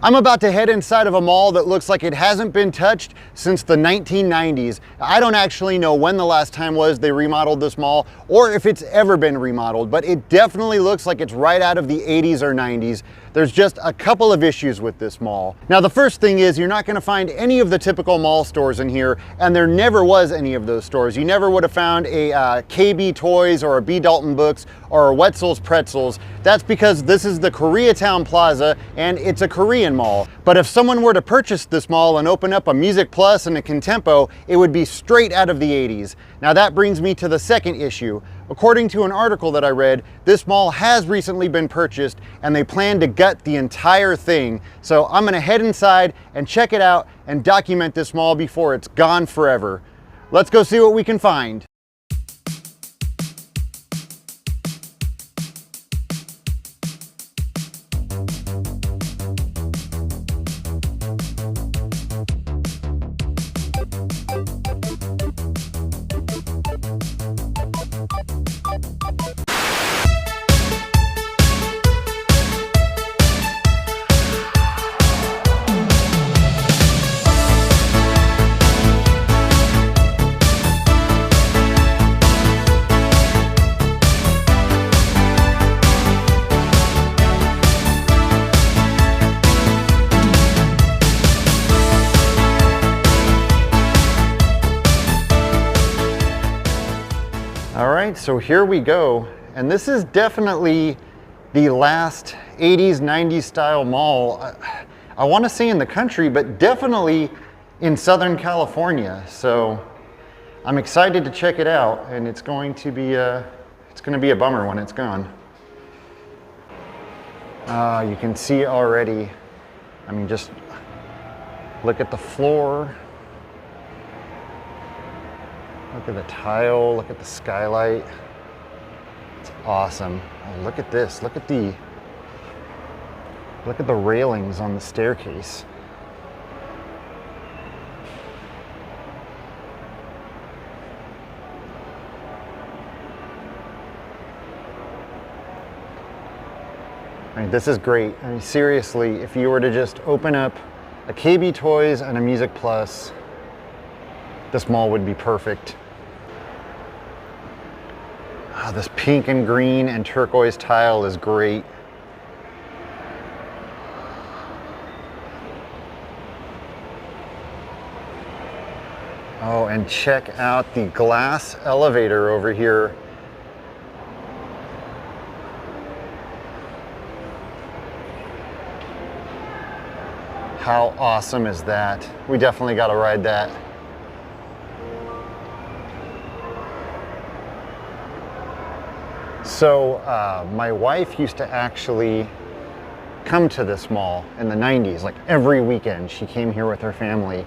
I'm about to head inside of a mall that looks like it hasn't been touched since the 1990s. I don't actually know when the last time was they remodeled this mall or if it's ever been remodeled, but it definitely looks like it's right out of the 80s or 90s. There's just a couple of issues with this mall. Now, the first thing is you're not gonna find any of the typical mall stores in here, and there never was any of those stores. You never would have found a KB Toys or a B. Dalton Books or a Wetzel's Pretzels. That's because this is the Koreatown Plaza and it's a Korean mall. But if someone were to purchase this mall and open up a Music Plus and a Contempo, it would be straight out of the 80s. Now that brings me to the second issue. According to an article that I read, this mall has recently been purchased and they plan to gut the entire thing. So I'm gonna head inside and check it out and document this mall before it's gone forever. Let's go see what we can find. All right, so here we go. And this is definitely the last 80s, 90s style mall. I want to say in the country, but definitely in Southern California. So I'm excited to check it out, and it's going to be a bummer when it's gone. You can see already, I mean, just look at the floor. Look at the tile, look at the skylight. It's awesome. Oh, look at this, look at the railings on the staircase. I mean, this is great. I mean, seriously, if you were to just open up a KB Toys and a Music Plus, this mall would be perfect. Oh, this pink and green and turquoise tile is great. Oh, and check out the glass elevator over here. How awesome is that? We definitely got to ride that. So my wife used to actually come to this mall in the 90s, like every weekend. She came here with her family,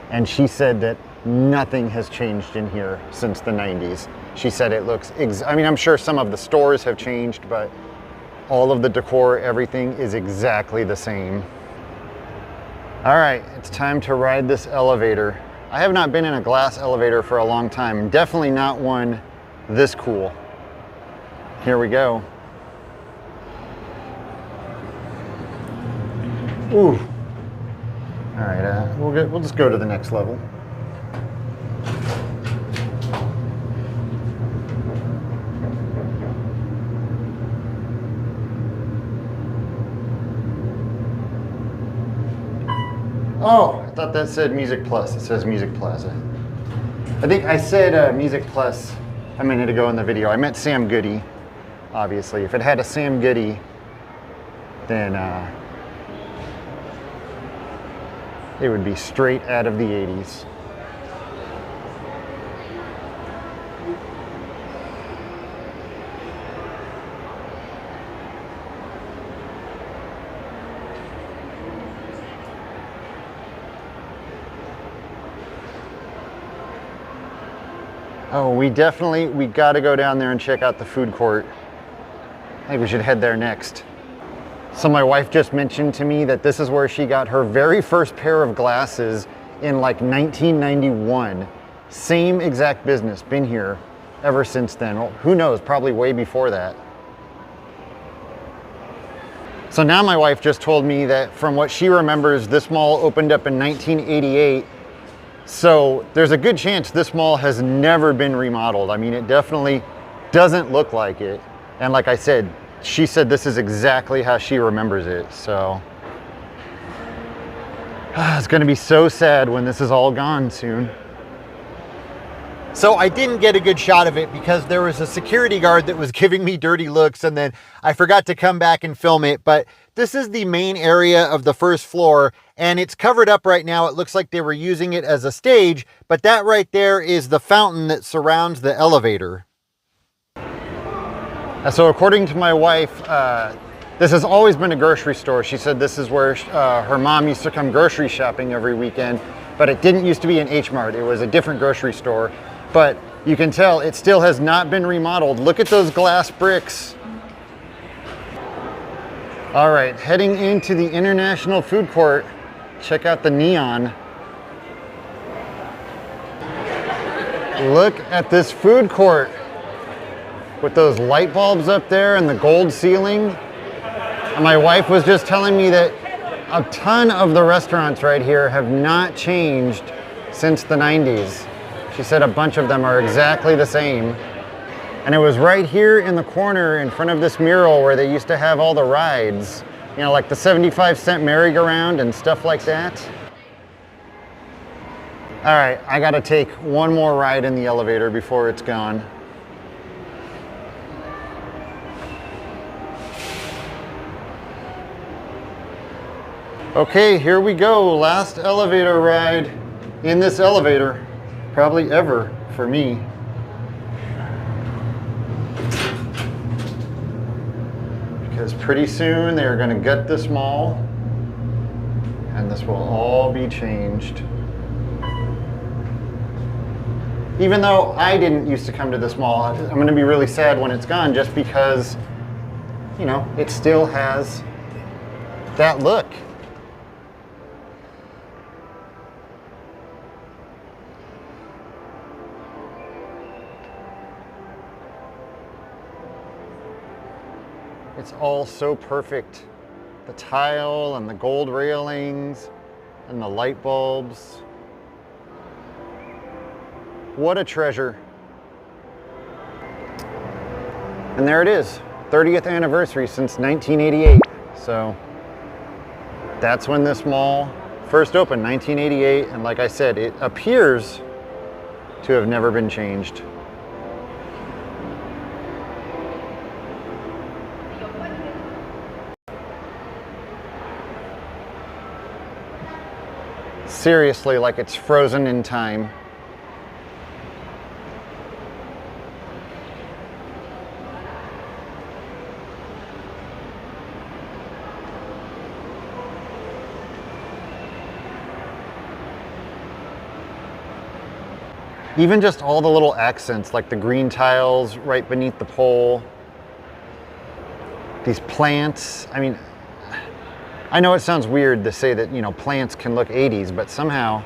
and she said that nothing has changed in here since the 90s. She said it looks, I mean, I'm sure some of the stores have changed, but all of the decor, everything is exactly the same. All right, it's time to ride this elevator. I have not been in a glass elevator for a long time, definitely not one this cool. Here we go. Ooh. All right, we'll just go to the next level. Oh, I thought that said Music Plus. It says Music Plaza. I think I said Music Plus a minute ago in the video. I meant Sam Goody. Obviously, if it had a Sam Goody, then it would be straight out of the 80s. Oh, we got to go down there and check out the food court. I think we should head there next. So my wife just mentioned to me that this is where she got her very first pair of glasses in like 1991. Same exact business, been here ever since then. Well, who knows, probably way before that. So now my wife just told me that from what she remembers, this mall opened up in 1988. So there's a good chance this mall has never been remodeled. I mean, it definitely doesn't look like it. And like I said, she said this is exactly how she remembers it. So it's gonna be so sad when this is all gone soon. So I didn't get a good shot of it because there was a security guard that was giving me dirty looks, and then I forgot to come back and film it. But this is the main area of the first floor, and it's covered up right now. It looks like they were using it as a stage, but that right there is the fountain that surrounds the elevator. So according to my wife, this has always been a grocery store. She said this is where her mom used to come grocery shopping every weekend, but it didn't used to be an H-Mart. It was a different grocery store. But you can tell it still has not been remodeled. Look at those glass bricks. All right, heading into the International Food Court. Check out the neon. Look at this food court with those light bulbs up there and the gold ceiling. And my wife was just telling me that a ton of the restaurants right here have not changed since the 90s. She said a bunch of them are exactly the same. And it was right here in the corner in front of this mural where they used to have all the rides. You know, like the 75-cent merry-go-round and stuff like that. All right, I gotta take one more ride in the elevator before it's gone. Okay, here we go. Last elevator ride in this elevator. Probably ever for me. Because pretty soon they are going to gut this mall and this will all be changed. Even though I didn't used to come to this mall, I'm going to be really sad when it's gone just because, you know, it still has that look. It's all so perfect. The tile and the gold railings and the light bulbs. What a treasure. And there it is, 30th anniversary since 1988. So that's when this mall first opened, 1988. And like I said, it appears to have never been changed. Seriously, like it's frozen in time. Even just all the little accents, like the green tiles right beneath the pole. These plants, I mean, I know it sounds weird to say that, you know, plants can look 80s, but somehow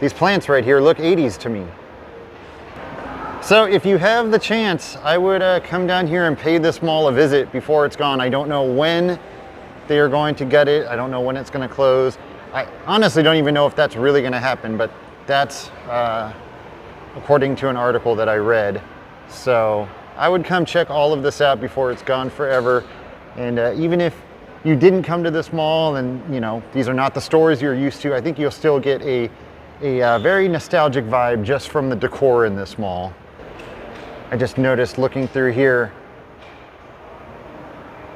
these plants right here look 80s to me. So if you have the chance, I would come down here and pay this mall a visit before it's gone. I don't know when they are going to gut it. I don't know when it's going to close. I honestly don't even know if that's really going to happen, but that's according to an article that I read. So I would come check all of this out before it's gone forever. And even if you didn't come to this mall and, you know, these are not the stores you're used to, I think you'll still get a very nostalgic vibe just from the decor in this mall. I just noticed looking through here,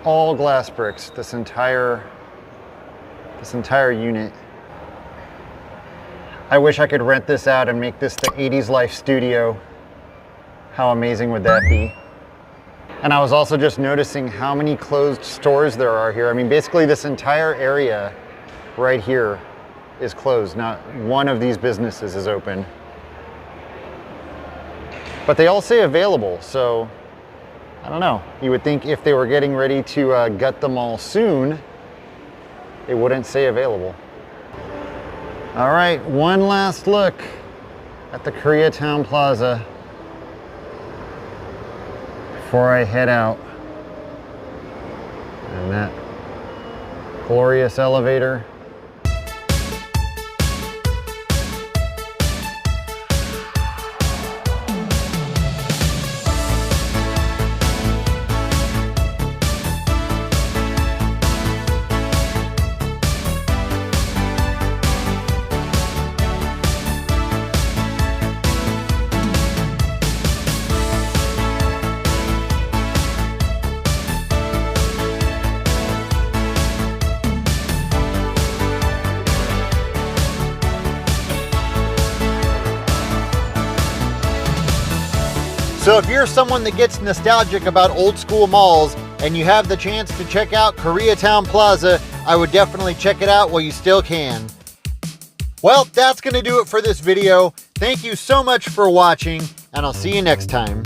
all glass bricks, this entire unit. I wish I could rent this out and make this the 80s Life studio. How amazing would that be? And I was also just noticing how many closed stores there are here. I mean, basically this entire area right here is closed. Not one of these businesses is open. But they all say available, so I don't know. You would think if they were getting ready to gut them all soon, it wouldn't say available. All right, one last look at the Koreatown Plaza before I head out. And Glorious elevator. So if you're someone that gets nostalgic about old school malls and you have the chance to check out Koreatown Plaza, I would definitely check it out while you still can. Well, that's going to do it for this video. Thank you so much for watching, and I'll see you next time.